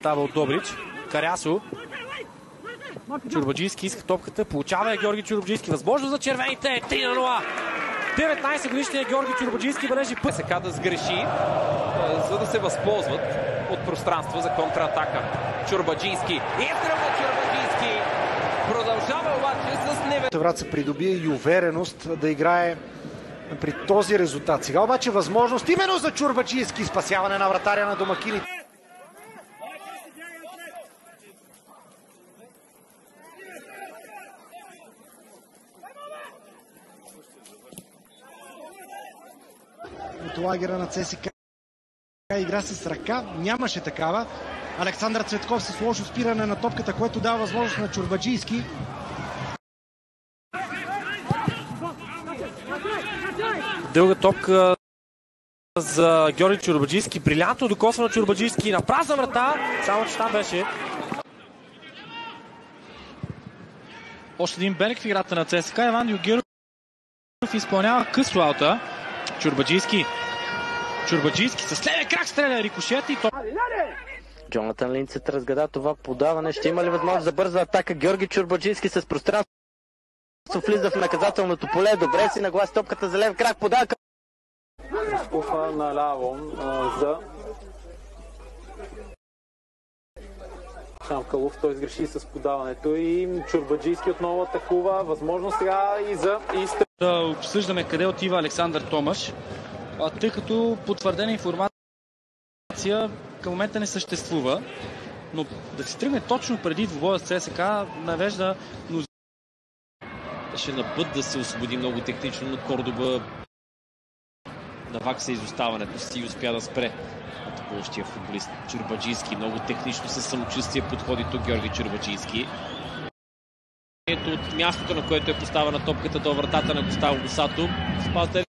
Става от Добрич. Карясо. Чорбаджийски иска топката. Получава я Георги Чорбаджийски. Възможно за червените. 3-0. 19-годишният Георги Чорбаджийски бележи път. Сега да сгреши, за да се възползват от пространство за контратака. Чорбаджийски. Изстрелва Чорбаджийски. Продължава обаче с неве. Враца придобие и увереност да играе при този резултат. Сега обаче възможност именно за Чорбаджийски. Спасяване на вратаря на домакините. От лагера на ЦСКА игра с ръка, нямаше такава. Александър Цветков с лошо спиране на топката, което дава възможност на Чорбаджийски. Дълга топка за Георги Чорбаджийски. Брилянтно докосва на Чорбаджийски на празна врата. Само че там беше. Още един белег в играта на ЦСКА. Иван Дюгиров изпълнява къс аута. Чорбаджийски с левия крак стреля рикошет и то. Джонатан Линдсет разгада това подаване. Ще има ли възможност за бърза атака? Георги Чорбаджийски с пространство влиза в наказателното поле. Добре си нагласи топката за лев крак. Подава Скуфа наляво за Шамкалов. Той сгреши с подаването и Чорбаджийски отново атакува. Възможно сега и за изстрел. Да обсъждаме къде отива Александър Томаш, тъй като потвърдена информация към момента не съществува, но да се тръгне точно преди двубоя с ЦСКА навежда мнозина. Ще на път да се освободи много технично, но Кордоба навакса изоставането си и успя да спре атакуващия футболист Чорбаджийски. Много технично със самочувствие подходи тук Георги Чорбаджийски. От мястото, на което е поставена топката до вратата на Густаво Босато. Спаздарев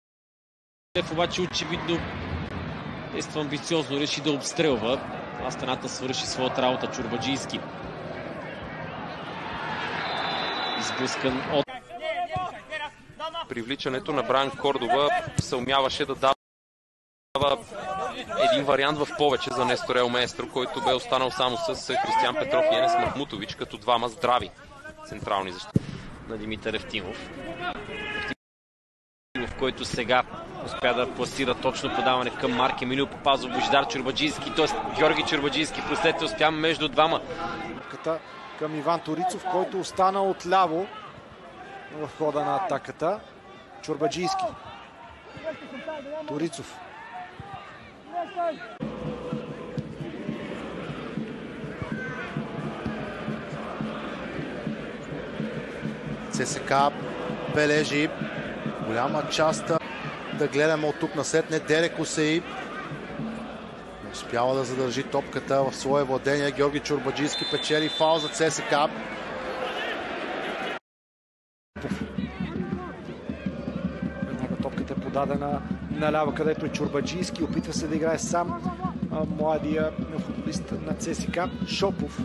обаче очевидно действа амбициозно, реши да обстрелва. А стената свърши своята работа. Чорбаджийски изблъскан от привличането на Бран Кордоба се умяваше да дава един вариант в повече за Нестор Ел Маестро, който бе останал само с Християн Петров и Енес Махмутович, като двама здрави централни защити на Димитър Евтимов. В който сега успя да пласира точно подаване към Марк Емилио Папазов, Божидар Чорбаджийски, т.е. Георги Чорбаджийски, простете, успя между двама. Към Иван Торицов, който остана отляво в хода на атаката. Чорбаджийски. Торицов. ЦСКА бележи голяма част да гледаме от тук насетне. Дерек Осеи успява да задържи топката в свое владение. Георги Чорбаджийски печели фаул за ЦСКА. Топката е подадена наляво, където е Чорбаджийски. Опитва се да играе сам младия футболист на ЦСКА Шопов.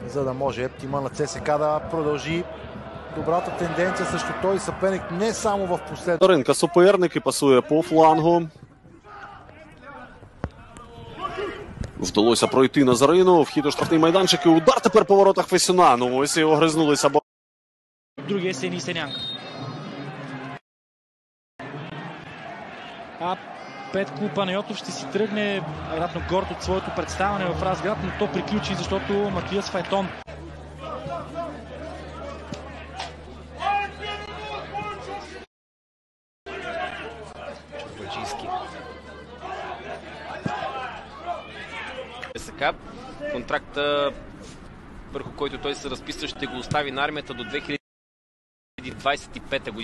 За да може тима на ЦСКА да продължи добрата тенденция срещу този съперник не само в последното. Ринка суперник и пасує по флангу. Вдалося пройти Назарину, вхід у штрафний майданчик і удар тепер по воротах Весюна. Ну ось і огризнулися. Другия е Сени Сенянка. Петко Панайотов ще си тръгне вероятно горд от своето представяне в Разград, но то приключи, защото Матиас Файтон Чорбаджийски. ЦСКА контракта, върху който той се разписва, ще го остави на армията до 2025 година.